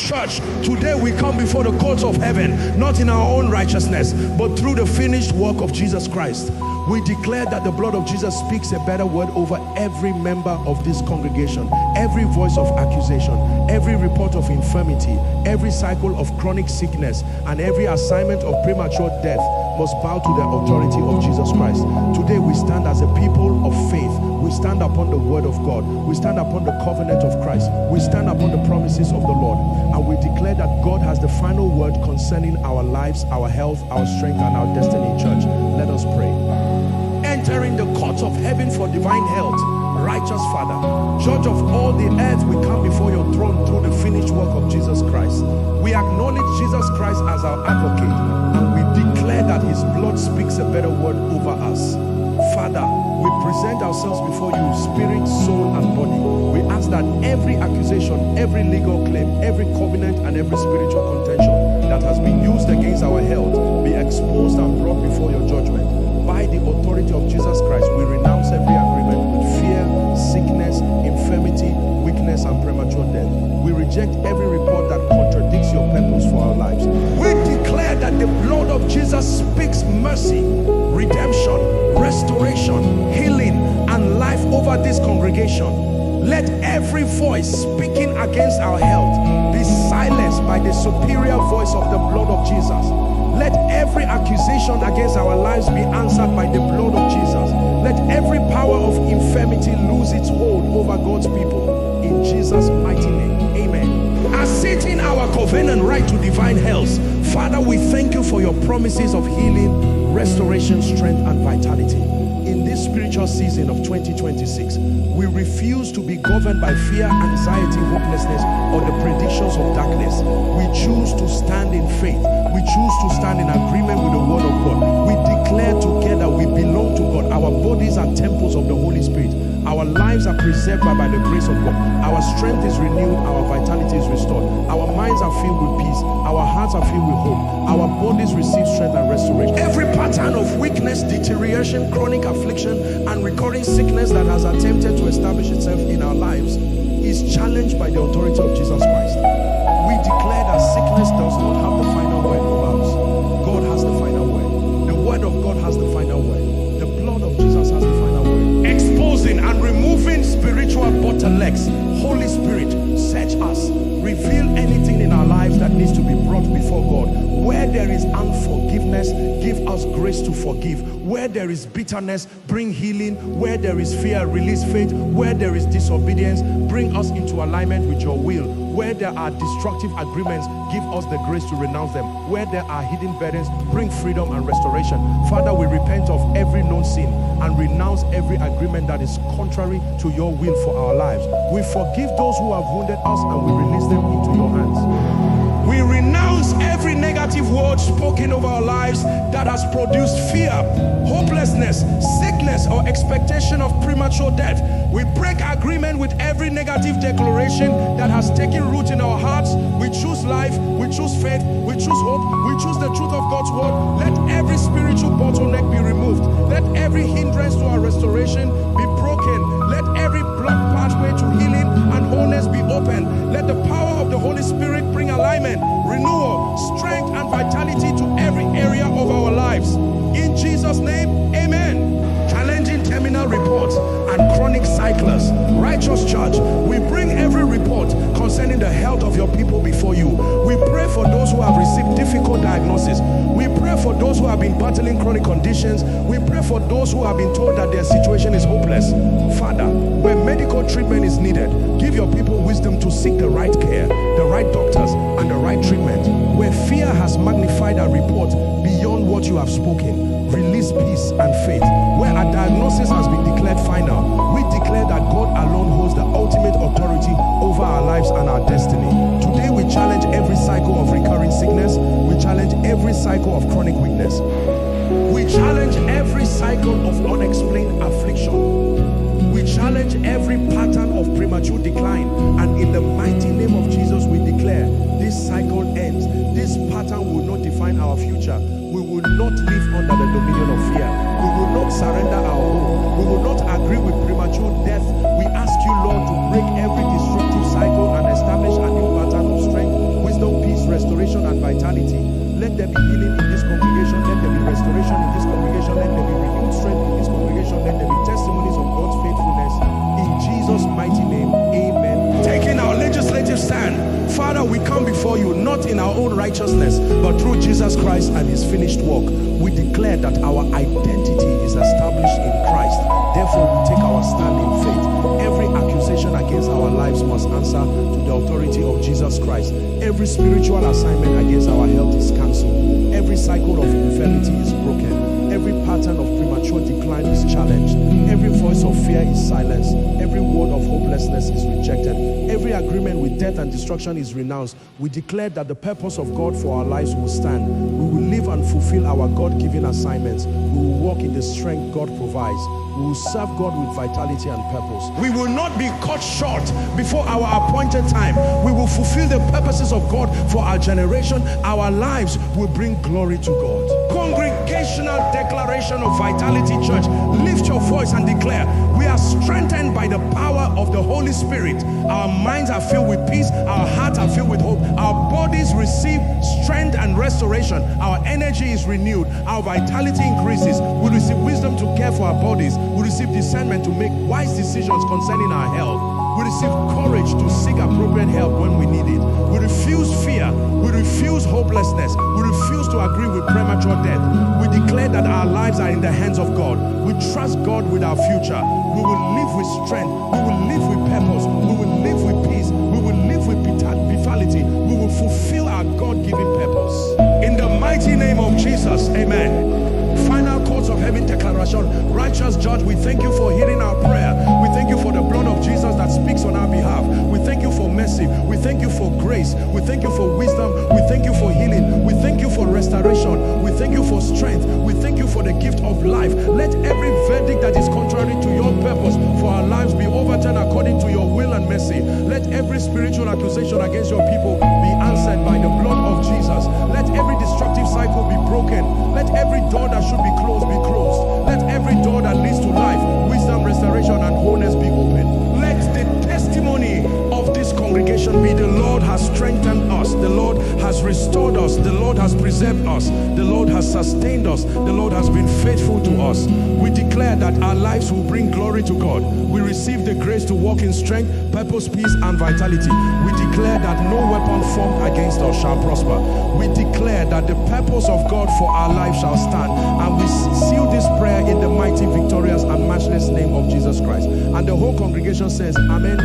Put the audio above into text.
Church, today we come before the courts of heaven, not in our own righteousness, but through the finished work of Jesus Christ. We declare that the blood of Jesus speaks a better word over every member of this congregation, every voice of accusation, every report of infirmity, every cycle of chronic sickness, and every assignment of premature death must bow to the authority of Jesus Christ. Today we stand as a people of faith. We stand upon the word of God. We stand upon the covenant of Christ. We stand upon the promises of the Lord. And we declare that God has the final word concerning our lives, our health, our strength, and our destiny in church. Let us pray. Entering the courts of heaven for divine health, righteous Father, Judge of all the earth, we come before your throne through the finished work of Jesus Christ. We acknowledge Jesus Christ as our advocate, and we declare that his blood speaks a better word over us. Father, we present ourselves before you, spirit, soul, and body. We ask that every accusation, every legal claim, every covenant, and every spiritual contention that has been used against our health be exposed and brought before your judgment. By the authority of Jesus Christ, we renounce every agreement with fear, sickness, infirmity, weakness, and premature death. We reject every report that contradicts your purpose for our lives. We declare that the blood of Jesus speaks mercy, redemption, restoration, healing, and life over this congregation. Let every voice speaking against our health be silenced by the superior voice of the blood of Jesus. Let every accusation against our lives be answered by the blood of Jesus. Let every power of infirmity lose its hold over God's people. In Jesus' mighty name, amen. As sitting our covenant right to divine health, Father, we thank you for your promises of healing, restoration, strength, and vitality. In this spiritual season of 2026, we refuse to be governed by fear, anxiety, hopelessness, or the predictions of darkness. We choose to stand in faith. We choose to stand in agreement with the word of God. We declare together we belong to God. Our bodies are temples of the Holy Spirit. Our lives are preserved by the grace of God. Our strength is renewed. Our vitality is restored. Our minds are filled with peace. Our hearts are filled with hope. Our bodies receive strength and restoration. Every pattern of weakness, deterioration, chronic affliction, and recurring sickness that has attempted to establish itself in our lives is challenged by the authority of Jesus Christ. We declare that sickness does not have the final word over us. God has the final word. The word of God has the final word. The blood of Jesus has the final word. Exposing and removing spiritual bottlenecks. Holy Spirit, search us. Reveal anything in our lives that needs to be brought before God. Where there is unforgiveness, give us grace to forgive. Where there is bitterness, bring healing. Where there is fear, release faith. Where there is disobedience, bring us into alignment with your will. Where there are destructive agreements, give us the grace to renounce them. Where there are hidden burdens, bring freedom and restoration. Father, we repent of every known sin and renounce every agreement that is contrary to your will for our lives. We forgive those who have wounded us and we release them into your hands. We renounce every negative word spoken over our lives that has produced fear, hopelessness, sickness, or expectation of premature death. We break agreement with every negative declaration that has taken root in our hearts. We choose life, we choose faith, we choose hope, we choose the truth of God's word. Let every spiritual bottleneck be removed. Let every hindrance to our restoration be broken. Let every blocked pathway to healing and wholeness be open. Let the power of the Holy Spirit bring alignment, renewal, strength, and vitality to every area of our lives. In Jesus' name, amen. Challenging terminal reports and chronic cycles. Righteous Church, we bring every report concerning the health of your people before you. We pray for those who have received difficult diagnosis. We pray for those who have been battling chronic conditions. We pray for those who have been told that their situation is hopeless. Father, where medical treatment is needed, give your people wisdom to seek the right care, the right doctors, and the right treatment. Where fear has magnified a report beyond what you have spoken, release peace and faith. Where a diagnosis has been declared final, we declare that God alone holds the ultimate authority over our lives and our destiny. Today we challenge every cycle of recurring sickness. We challenge every cycle of chronic weakness. We challenge every cycle of unexplained affliction. We challenge every pattern of premature decline. And in the mighty name of Jesus, we declare this cycle ends. This pattern will not define our future. We will not live under the dominion of fear. We will not surrender our hope. We will not agree with premature death. We ask you, Lord, to break every destructive cycle and establish a new pattern of strength, we come before you, not in our own righteousness, but through Jesus Christ and his finished work. We declare that our identity is established in Christ. Therefore, we take our stand in faith. Every accusation against our lives must answer to the authority of Jesus Christ. Every spiritual assignment against our health is cancelled. Every cycle of infirmity is broken. Every pattern of premature decline is challenged. Every voice of fear is silenced. Every word of hopelessness is rejected. Every agreement with death and destruction is renounced. We declare that the purpose of God for our lives will stand. We will live and fulfill our God-given assignments. We will walk in the strength God provides. We will serve God with vitality and purpose. We will not be cut short before our appointed time. We will fulfill the purposes of God for our generation. Our lives will bring glory to God. Congregational declaration of vitality, church. Lift your voice and declare, we are strengthened by the power of the Holy Spirit. Our minds are filled with peace. Our hearts are filled with hope. Our bodies receive strength and restoration. Our energy is renewed. Our vitality increases. We receive wisdom to care for our bodies. We receive discernment to make wise decisions concerning our health. We receive courage to seek appropriate help when we need it. We refuse fear. We refuse hopelessness. We refuse to agree with premature death. We declare that our lives are in the hands of God. We trust God with our future. We will live with strength. We will live with purpose. We will live with peace. We will live with vitality. We will fulfill our God-given purpose. In the mighty name of Jesus, amen. Final courts of heaven declaration. Righteous judge, we thank you for hearing our prayer. We thank you for the blood of Jesus that speaks on our behalf. We thank you for mercy. We thank you for grace. We thank you for wisdom. We thank you for healing. We thank you for restoration. We thank you for strength. We thank you for the gift of life. Let every verdict that is contrary to your purpose for our lives be overturned according to your will and mercy. Let every spiritual accusation against your people be answered by the blood of Jesus. Let every destructive cycle be broken. Let every door that should be closed be closed. Let every door that leads to life, wisdom, restoration, and wholeness be opened. Let the testimony of this congregation be the Lord has strengthened us. The Lord has restored us. The Lord has preserved us. The Lord has sustained us. The Lord has been faithful to us. We declare that our lives will bring glory to God. We receive the grace to walk in strength, purpose, peace, and vitality. We declare that no weapon formed against us shall prosper. We declare that the purpose of God for our life shall stand. And we seal this prayer in the mighty, victorious, and matchless name of Jesus Christ. And the whole congregation says, Amen.